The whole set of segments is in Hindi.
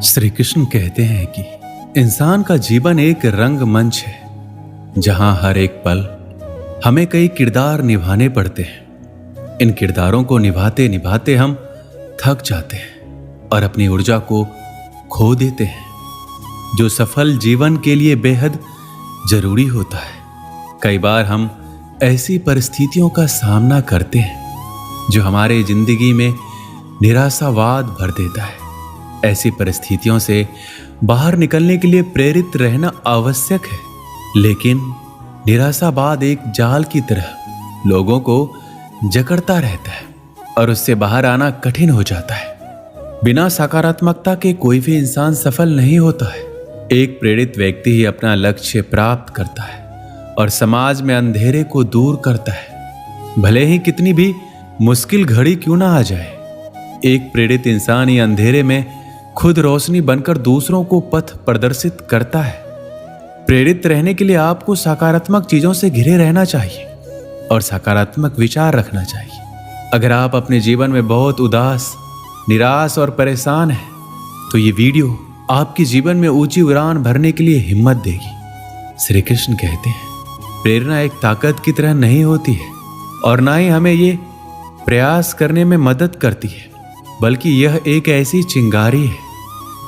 श्री कृष्ण कहते हैं कि इंसान का जीवन एक रंगमंच है जहां हर एक पल हमें कई किरदार निभाने पड़ते हैं। इन किरदारों को निभाते निभाते हम थक जाते हैं और अपनी ऊर्जा को खो देते हैं, जो सफल जीवन के लिए बेहद जरूरी होता है। कई बार हम ऐसी परिस्थितियों का सामना करते हैं जो हमारे जिंदगी में निराशावाद भर देता है। ऐसी परिस्थितियों से बाहर निकलने के लिए प्रेरित रहना आवश्यक है, लेकिन निराशावाद एक जाल की तरह लोगों को जकड़ता रहता है और उससे बाहर आना कठिन हो जाता है। बिना सकारात्मकता के कोई भी इंसान सफल नहीं होता है। एक प्रेरित व्यक्ति ही अपना लक्ष्य प्राप्त करता है और समाज में अंधेरे को दूर करता है, भले ही कितनी भी मुश्किल घड़ी क्यों ना आ जाए। एक प्रेरित इंसान ही अंधेरे में खुद रोशनी बनकर दूसरों को पथ प्रदर्शित करता है। प्रेरित रहने के लिए आपको सकारात्मक चीजों से घिरे रहना चाहिए और सकारात्मक विचार रखना चाहिए। अगर आप अपने जीवन में बहुत उदास, निराश और परेशान हैं, तो ये वीडियो आपके जीवन में ऊंची उड़ान भरने के लिए हिम्मत देगी। श्री कृष्ण कहते हैं, प्रेरणा एक ताकत की तरह नहीं होती है और ना ही हमें ये प्रयास करने में मदद करती है, बल्कि यह एक ऐसी चिंगारी है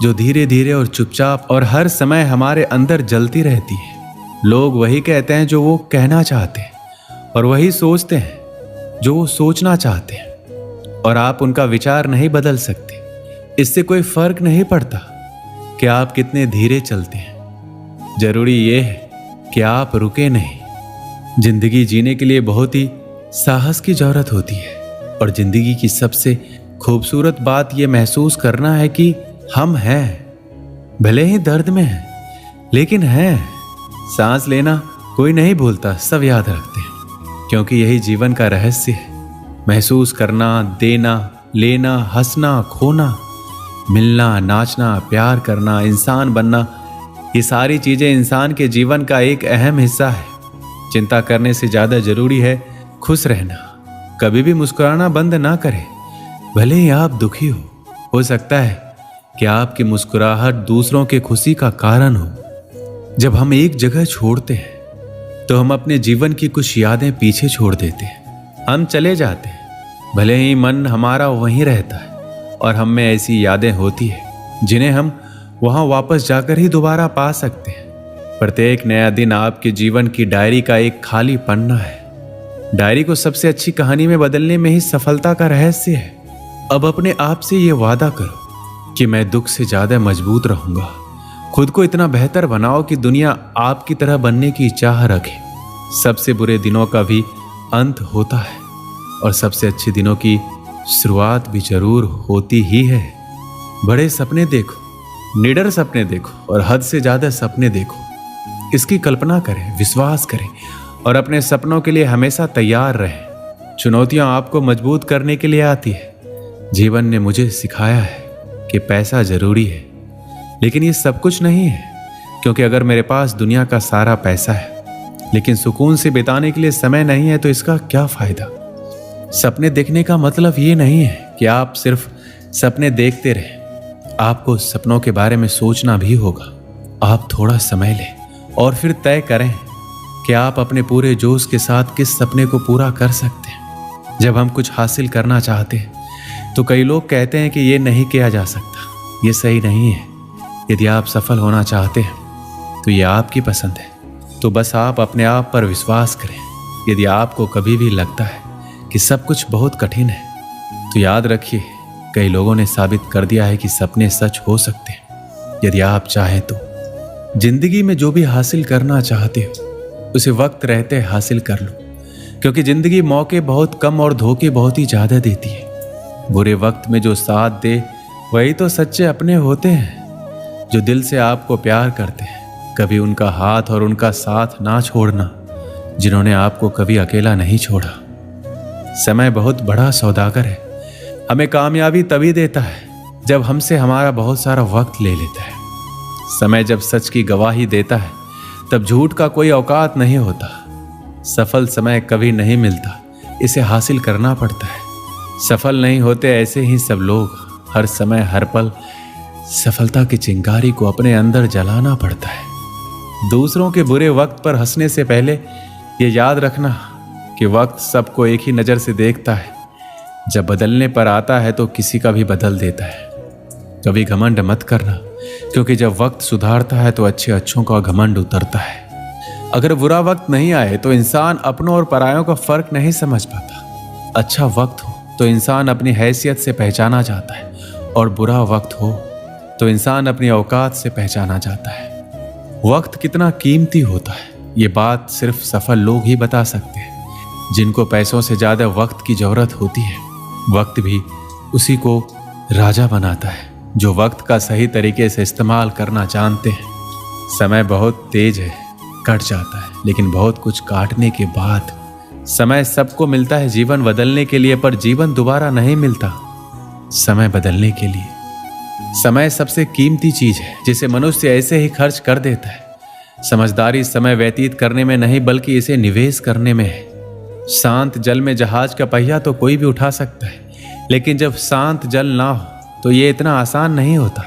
जो धीरे धीरे और चुपचाप और हर समय हमारे अंदर जलती रहती है। लोग वही कहते हैं जो वो कहना चाहते हैं और वही सोचते हैं जो वो सोचना चाहते हैं, और आप उनका विचार नहीं बदल सकते। इससे कोई फर्क नहीं पड़ता कि आप कितने धीरे चलते हैं, जरूरी ये है कि आप रुके नहीं। जिंदगी जीने के लिए बहुत ही साहस की जरूरत होती है और जिंदगी की सबसे खूबसूरत बात यह महसूस करना है कि हम हैं, भले ही दर्द में हैं, लेकिन हैं। सांस लेना कोई नहीं भूलता, सब याद रखते हैं, क्योंकि यही जीवन का रहस्य है। महसूस करना, देना, लेना, हंसना, खोना, मिलना, नाचना, प्यार करना, इंसान बनना, ये सारी चीजें इंसान के जीवन का एक अहम हिस्सा है। चिंता करने से ज्यादा जरूरी है खुश रहना। कभी भी मुस्कुराना बंद ना करें, भले ही आप दुखी हो सकता है कि आपकी मुस्कुराहट दूसरों के खुशी का कारण हो। जब हम एक जगह छोड़ते हैं तो हम अपने जीवन की कुछ यादें पीछे छोड़ देते हैं। हम चले जाते हैं, भले ही मन हमारा वहीं रहता है और हम में ऐसी यादें होती है जिन्हें हम वहां वापस जाकर ही दोबारा पा सकते हैं। प्रत्येक नया दिन आपके जीवन की डायरी का एक खाली पन्ना है। डायरी को सबसे अच्छी कहानी में बदलने में ही सफलता का रहस्य है। अब अपने आप से ये वादा करो कि मैं दुख से ज्यादा मजबूत रहूंगा। खुद को इतना बेहतर बनाओ कि दुनिया आपकी तरह बनने की चाह रखे। सबसे बुरे दिनों का भी अंत होता है और सबसे अच्छे दिनों की शुरुआत भी जरूर होती ही है। बड़े सपने देखो, निडर सपने देखो और हद से ज्यादा सपने देखो। इसकी कल्पना करें, विश्वास करें और अपने सपनों के लिए हमेशा तैयार रहें। चुनौतियां आपको मजबूत करने के लिए आती है। जीवन ने मुझे सिखाया है कि पैसा जरूरी है, लेकिन ये सब कुछ नहीं है, क्योंकि अगर मेरे पास दुनिया का सारा पैसा है लेकिन सुकून से बिताने के लिए समय नहीं है तो इसका क्या फायदा। सपने देखने का मतलब ये नहीं है कि आप सिर्फ सपने देखते रहें। आपको सपनों के बारे में सोचना भी होगा। आप थोड़ा समय लें और फिर तय करें कि आप अपने पूरे जोश के साथ किस सपने को पूरा कर सकते हैं। जब हम कुछ हासिल करना चाहते हैं तो कई लोग कहते हैं कि ये नहीं किया जा सकता, ये सही नहीं है। यदि आप सफल होना चाहते हैं तो ये आपकी पसंद है, तो बस आप अपने आप पर विश्वास करें। यदि आपको कभी भी लगता है कि सब कुछ बहुत कठिन है, तो याद रखिए, कई लोगों ने साबित कर दिया है कि सपने सच हो सकते हैं। यदि आप चाहें तो जिंदगी में जो भी हासिल करना चाहते हो उसे वक्त रहते हासिल कर लो, क्योंकि जिंदगी मौके बहुत कम और धोखे बहुत ही ज्यादा देती है। बुरे वक्त में जो साथ दे वही तो सच्चे अपने होते हैं, जो दिल से आपको प्यार करते हैं। कभी उनका हाथ और उनका साथ ना छोड़ना जिन्होंने आपको कभी अकेला नहीं छोड़ा। समय बहुत बड़ा सौदागर है। हमें कामयाबी तभी देता है जब हमसे हमारा बहुत सारा वक्त ले लेता है। समय जब सच की गवाही देता है तब झूठ का कोई औकात नहीं होता। सफल समय कभी नहीं मिलता, इसे हासिल करना पड़ता है। सफल नहीं होते ऐसे ही सब लोग, हर समय हर पल सफलता की चिंगारी को अपने अंदर जलाना पड़ता है। दूसरों के बुरे वक्त पर हंसने से पहले ये याद रखना कि वक्त सबको एक ही नज़र से देखता है। जब बदलने पर आता है तो किसी का भी बदल देता है। कभी घमंड मत करना, क्योंकि जब वक्त सुधारता है तो अच्छों का घमंड उतरता है। अगर बुरा वक्त नहीं आए तो इंसान अपनों और परायों का फर्क नहीं समझ पाता। अच्छा वक्त हो तो इंसान अपनी हैसियत से पहचाना जाता है, और बुरा वक्त हो तो इंसान अपनी औकात से पहचाना जाता है। वक्त कितना कीमती होता है ये बात सिर्फ सफल लोग ही बता सकते हैं, जिनको पैसों से ज्यादा वक्त की जरूरत होती है। वक्त भी उसी को राजा बनाता है जो वक्त का सही तरीके से इस्तेमाल करना जानते हैं। समय बहुत तेज है, कट जाता है, लेकिन बहुत कुछ काटने के बाद समय सबको मिलता है जीवन बदलने के लिए, पर जीवन दोबारा नहीं मिलता समय बदलने के लिए। समय सबसे कीमती चीज है जिसे मनुष्य ऐसे ही खर्च कर देता है। समझदारी समय व्यतीत करने में नहीं बल्कि इसे निवेश करने में है। शांत जल में जहाज का पहिया तो कोई भी उठा सकता है, लेकिन जब शांत जल ना हो तो ये इतना आसान नहीं होता।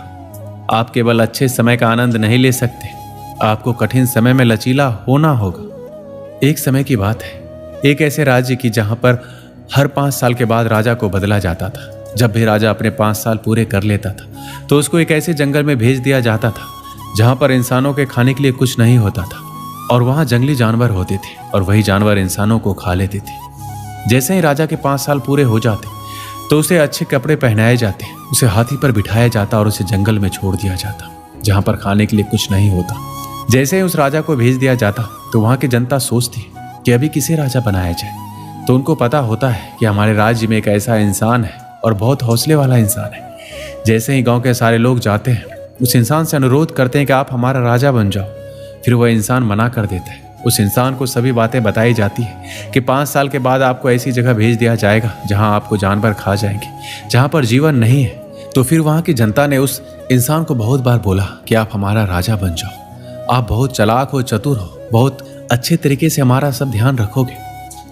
आप केवल अच्छे समय का आनंद नहीं ले सकते, आपको कठिन समय में लचीला होना होगा। एक समय की बात है, एक ऐसे राज्य की जहां पर हर 5 साल के बाद राजा को बदला जाता था। जब भी राजा अपने 5 साल पूरे कर लेता था तो उसको एक ऐसे जंगल में भेज दिया जाता था जहां पर इंसानों के खाने के लिए कुछ नहीं होता था, और वहां जंगली जानवर होते थे और वही जानवर इंसानों को खा लेते थे। जैसे ही राजा के 5 साल पूरे हो जाते तो उसे अच्छे कपड़े पहनाए जाते, उसे हाथी पर बिठाया जाता और उसे जंगल में छोड़ दिया जाता जहां पर खाने के लिए कुछ नहीं होता। जैसे ही उस राजा को भेज दिया जाता तो वहां की जनता सोचती कि अभी किसे राजा बनाया जाए। तो उनको पता होता है कि हमारे राज्य में एक ऐसा इंसान है और बहुत हौसले वाला इंसान है। जैसे ही गांव के सारे लोग जाते हैं, उस इंसान से अनुरोध करते हैं कि आप हमारा राजा बन जाओ। फिर वह इंसान मना कर देता है। उस इंसान को सभी बातें बताई जाती है कि 5 साल के बाद आपको ऐसी जगह भेज दिया जाएगा जहां आपको जानवर खा जाएंगे, जहां पर जीवन नहीं है। तो फिर वहां की जनता ने उस इंसान को बहुत बार बोला कि आप हमारा राजा बन जाओ, आप बहुत चालाक हो, चतुर हो, बहुत अच्छे तरीके से हमारा सब ध्यान रखोगे।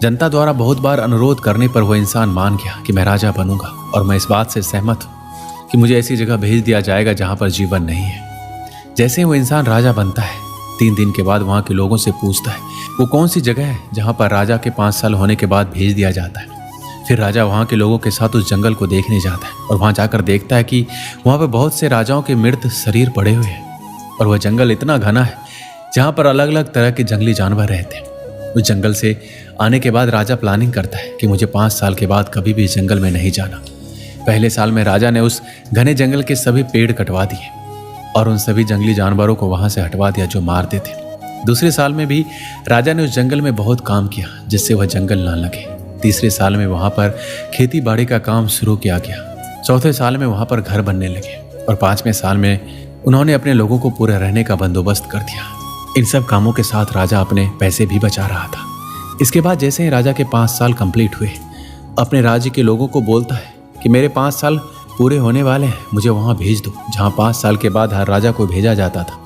जनता द्वारा बहुत बार अनुरोध करने पर वह इंसान मान गया कि मैं राजा बनूंगा, और मैं इस बात से सहमत हूं कि मुझे ऐसी जगह भेज दिया जाएगा जहां पर जीवन नहीं है। जैसे ही वो इंसान राजा बनता है, 3 दिन के बाद वहां के लोगों से पूछता है वो कौन सी जगह है जहां पर राजा के 5 साल होने के बाद भेज दिया जाता है। फिर राजा वहां के लोगों के साथ उस जंगल को देखने जाता है और वहां जाकर देखता है कि वहां पर बहुत से राजाओं के मृत शरीर पड़े हुए हैं, और वह जंगल इतना घना है जहां पर अलग अलग तरह के जंगली जानवर रहते हैं। उस जंगल से आने के बाद राजा प्लानिंग करता है कि मुझे 5 साल के बाद कभी भी जंगल में नहीं जाना। पहले साल में राजा ने उस घने जंगल के सभी पेड़ कटवा दिए और उन सभी जंगली जानवरों को वहां से हटवा दिया जो मारते थे। दूसरे साल में भी राजा ने उस जंगल में बहुत काम किया जिससे वह जंगल ना लगे। तीसरे साल में वहां पर खेती बाड़ी का काम शुरू किया गया। चौथे साल में वहां पर घर बनने लगे, और 5वें साल में उन्होंने अपने लोगों को पूरे रहने का बंदोबस्त कर दिया। इन सब कामों के साथ राजा अपने पैसे भी बचा रहा था। इसके बाद जैसे ही राजा के 5 साल कंप्लीट हुए, अपने राज्य के लोगों को बोलता है कि मेरे 5 साल पूरे होने वाले हैं, मुझे वहां भेज दो जहां 5 साल के बाद हर राजा को भेजा जाता था।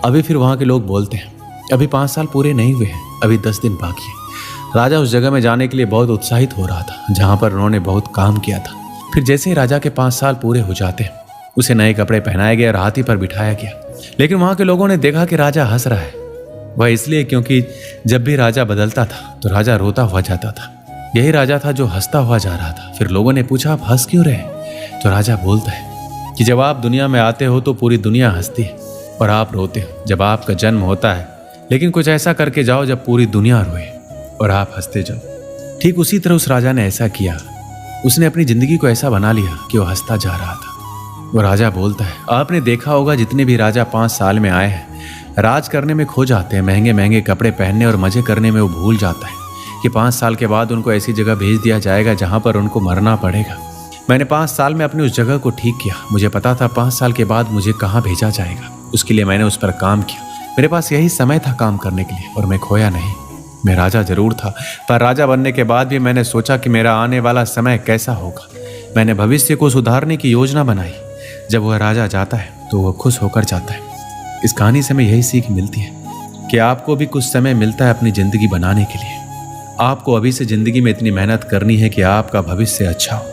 अभी फिर वहां के लोग बोलते हैं अभी 5 साल पूरे नहीं हुए हैं, अभी 10 दिन बाकी है। राजा उस जगह में जाने के लिए बहुत उत्साहित हो रहा था जहां पर उन्होंने बहुत काम किया था। फिर जैसे ही राजा के 5 साल पूरे हो जाते हैं, उसे नए कपड़े पहनाए गए और हाथी पर बिठाया गया। लेकिन वहां के लोगों ने देखा कि राजा हंस रहा है। वह इसलिए क्योंकि जब भी राजा बदलता था तो राजा रोता हुआ जाता था। यही राजा था जो हंसता हुआ जा रहा था। फिर लोगों ने पूछा आप हंस क्यों रहे? तो राजा बोलता है कि जब आप दुनिया में आते हो तो पूरी दुनिया हंसती है और आप रोते हो जब आपका जन्म होता है, लेकिन कुछ ऐसा करके जाओ जब पूरी दुनिया रोए और आप हंसते जाओ। ठीक उसी तरह उस राजा ने ऐसा किया। उसने अपनी जिंदगी को ऐसा बना लिया कि वो हंसता जा रहा था। वो राजा बोलता है आपने देखा होगा जितने भी राजा 5 साल में आए हैं, राज करने में खो जाते हैं, महंगे महंगे कपड़े पहनने और मजे करने में वो भूल जाता है कि 5 साल के बाद उनको ऐसी जगह भेज दिया जाएगा जहां पर उनको मरना पड़ेगा। मैंने 5 साल में अपनी उस जगह को ठीक किया। मुझे पता था 5 साल के बाद मुझे कहाँ भेजा जाएगा। उसके लिए मैंने उस पर काम किया। मेरे पास यही समय था काम करने के लिए और मैं खोया नहीं। मैं राजा जरूर था, पर राजा बनने के बाद भी मैंने सोचा कि मेरा आने वाला समय कैसा होगा। मैंने भविष्य को सुधारने की योजना बनाई। जब वह राजा जाता है तो वह खुश होकर जाता है। इस कहानी से हमें यही सीख मिलती है कि आपको भी कुछ समय मिलता है अपनी जिंदगी बनाने के लिए। आपको अभी से जिंदगी में इतनी मेहनत करनी है कि आपका भविष्य अच्छा हो।